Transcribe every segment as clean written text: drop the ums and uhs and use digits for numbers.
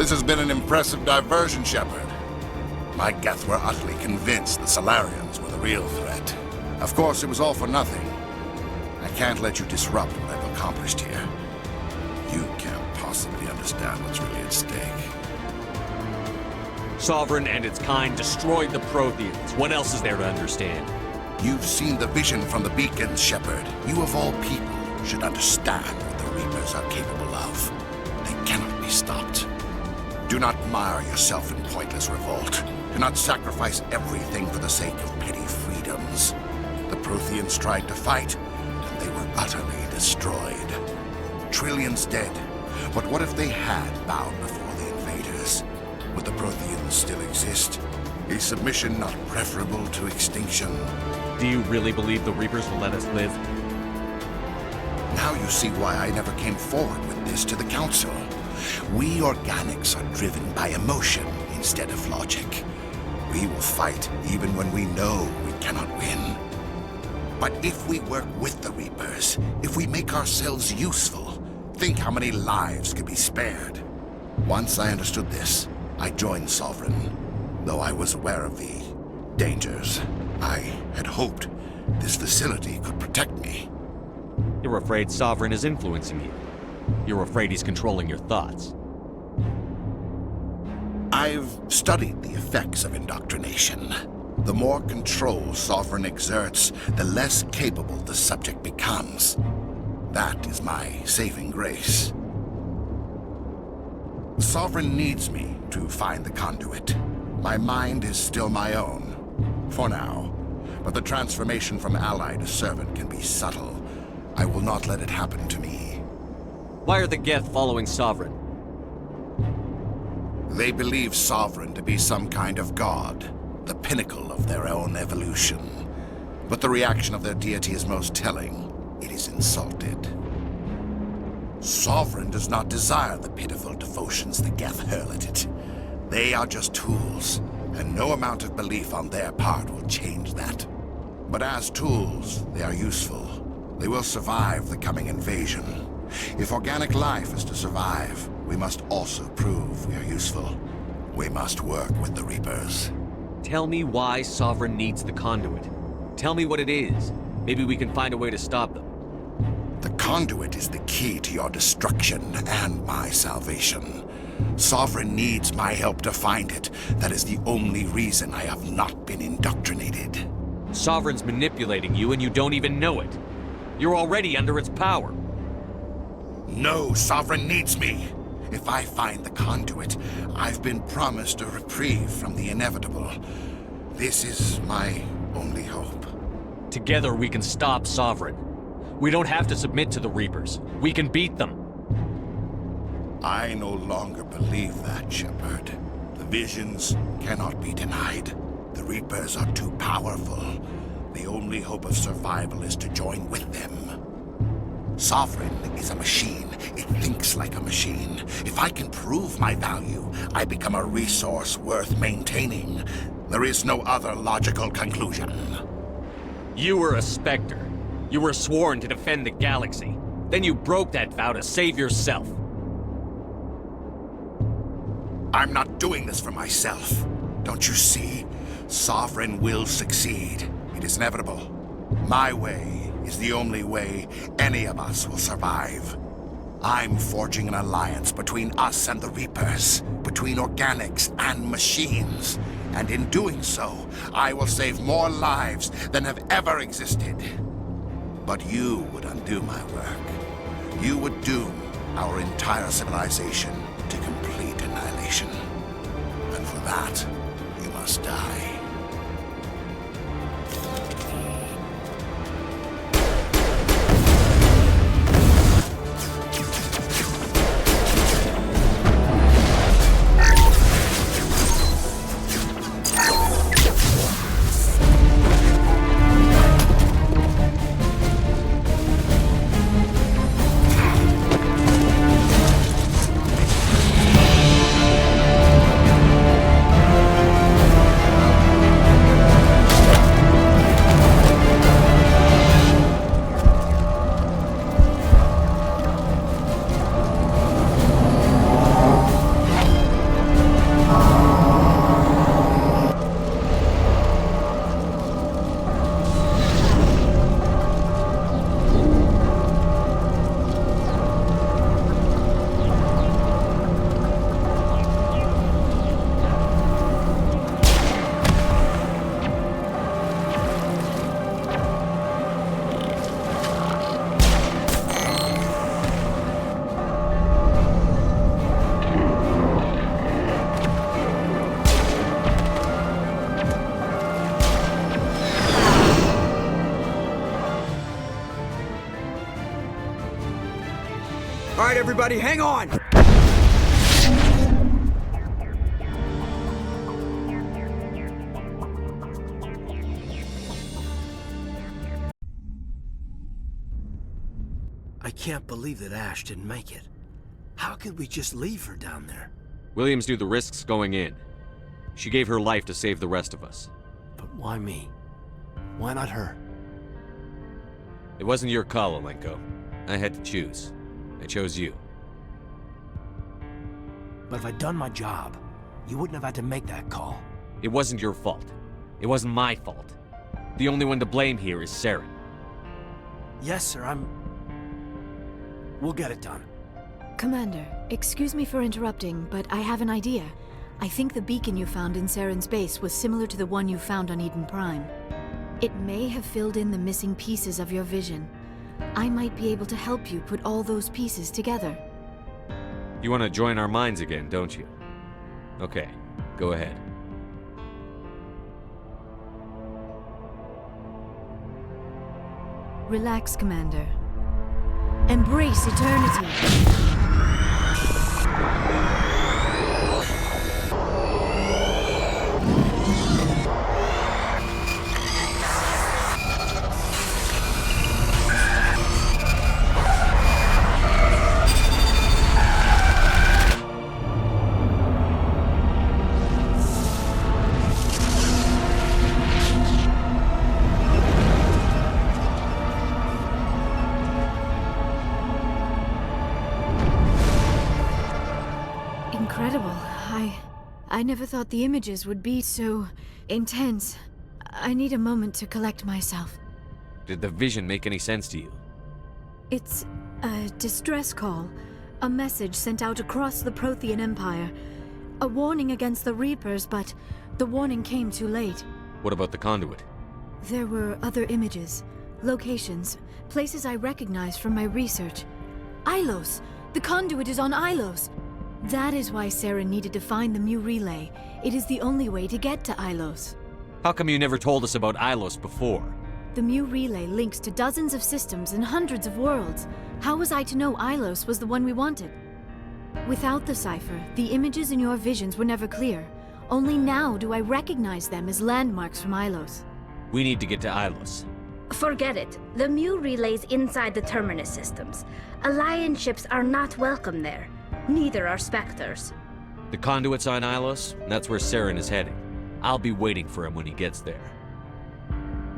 This has been an impressive diversion, Shepard. My Geth were utterly convinced the Salarians were the real threat. Of course, it was all for nothing. I can't let you disrupt what I've accomplished here. You can't possibly understand what's really at stake. Sovereign and its kind destroyed the Protheans. What else is there to understand? You've seen the vision from the beacons, Shepard. You of all people should understand what the Reapers are capable of. They cannot be stopped. Do not mire yourself in pointless revolt. Do not sacrifice everything for the sake of petty freedoms. The Protheans tried to fight, and they were utterly destroyed. Trillions dead. But what if they had bowed before the invaders? Would the Protheans still exist? Is submission not preferable to extinction? Do you really believe the Reapers will let us live? Now you see why I never came forward with this to the Council. We organics are driven by emotion instead of logic. We will fight even when we know we cannot win. But if we work with the Reapers, if we make ourselves useful, think how many lives could be spared. Once I understood this, I joined Sovereign, though I was aware of the dangers. I had hoped this facility could protect me. You're afraid Sovereign is influencing you. You're afraid he's controlling your thoughts. I've studied the effects of indoctrination. The more control Sovereign exerts, the less capable the subject becomes. That is my saving grace. Sovereign needs me to find the conduit. My mind is still my own, for now. But the transformation from ally to servant can be subtle. I will not let it happen to me. Why are the Geth following Sovereign? They believe Sovereign to be some kind of god, the pinnacle of their own evolution. But the reaction of their deity is most telling. It is insulted. Sovereign does not desire the pitiful devotions the Geth hurl at it. They are just tools, and no amount of belief on their part will change that. But as tools, they are useful. They will survive the coming invasion. If organic life is to survive, we must also prove we are useful. We must work with the Reapers. Tell me why Sovereign needs the conduit. Tell me what it is. Maybe we can find a way to stop them. The conduit is the key to your destruction and my salvation. Sovereign needs my help to find it. That is the only reason I have not been indoctrinated. Sovereign's manipulating you and you don't even know it. You're already under its power. No, Sovereign needs me. If I find the conduit, I've been promised a reprieve from the inevitable. This is my only hope. Together we can stop Sovereign. We don't have to submit to the Reapers. We can beat them. I no longer believe that, Shepard. The visions cannot be denied. The Reapers are too powerful. The only hope of survival is to join with them. Sovereign is a machine. It thinks like a machine. If I can prove my value, I become a resource worth maintaining. There is no other logical conclusion. You were a Spectre. You were sworn to defend the galaxy. Then you broke that vow to save yourself. I'm not doing this for myself. Don't you see? Sovereign will succeed. It is inevitable. My way is the only way any of us will survive. I'm forging an alliance between us and the Reapers, between organics and machines. And in doing so, I will save more lives than have ever existed. But you would undo my work. You would doom our entire civilization to complete annihilation. And for that, you must die. everybody, hang on! I can't believe that Ash didn't make it. How could we just leave her down there? Williams knew the risks going in. She gave her life to save the rest of us. But why me? Why not her? It wasn't your call, Alenko. I had to choose. I chose you. But if I'd done my job, you wouldn't have had to make that call. It wasn't your fault. It wasn't my fault. The only one to blame here is Saren. Yes, sir, We'll get it done. Commander, excuse me for interrupting, but I have an idea. I think the beacon you found in Saren's base was similar to the one you found on Eden Prime. It may have filled in the missing pieces of your vision. I might be able to help you put all those pieces together. You want to join our minds again, don't you? Okay, go ahead. Relax, Commander. Embrace eternity. Incredible. I never thought the images would be so intense. I need a moment to collect myself. Did the vision make any sense to you? It's a distress call. A message sent out across the Prothean Empire. A warning against the Reapers, but the warning came too late. What about the conduit? There were other images, locations, places I recognized from my research. Ilos! The conduit is on Ilos! That is why Saren needed to find the Mu Relay. It is the only way to get to Ilos. How come you never told us about Ilos before? The Mu Relay links to dozens of systems and hundreds of worlds. How was I to know Ilos was the one we wanted? Without the cipher, the images in your visions were never clear. Only now do I recognize them as landmarks from Ilos. We need to get to Ilos. Forget it. The Mu Relay's inside the Terminus systems. Alliance ships are not welcome there. Neither are Spectres. The conduit's on Ilos, and that's where Saren is heading. I'll be waiting for him when he gets there.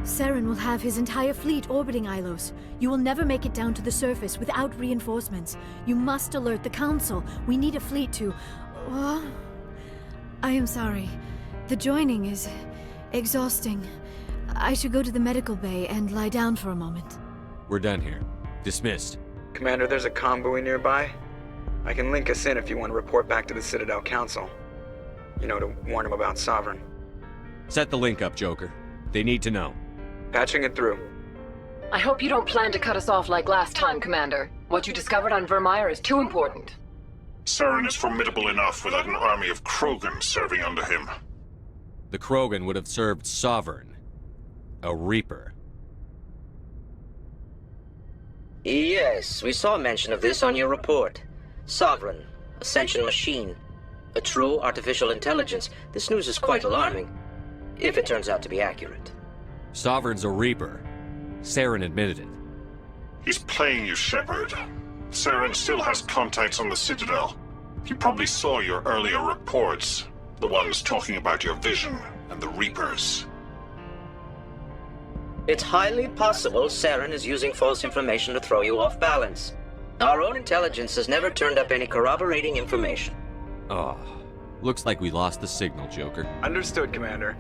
Saren will have his entire fleet orbiting Ilos. You will never make it down to the surface without reinforcements. You must alert the Council. We need a fleet to... I am sorry. The joining is exhausting. I should go to the medical bay and lie down for a moment. We're done here. Dismissed. Commander, there's a comm buoy nearby. I can link us in if you want to report back to the Citadel Council. You know, to warn them about Sovereign. Set the link up, Joker. They need to know. Patching it through. I hope you don't plan to cut us off like last time, Commander. What you discovered on Vermeer is too important. Saren is formidable enough without an army of Krogan serving under him. The Krogan would have served Sovereign. A Reaper. Yes, we saw mention of this on your report. Sovereign, Ascension machine. A true artificial intelligence. This news is quite alarming, if it turns out to be accurate. Sovereign's a Reaper. Saren admitted it. He's playing you, Shepard. Saren still has contacts on the Citadel. He probably saw your earlier reports. The ones talking about your vision and the Reapers. It's highly possible Saren is using false information to throw you off balance. Our own intelligence has never turned up any corroborating information. Oh, looks like we lost the signal, Joker. Understood, Commander.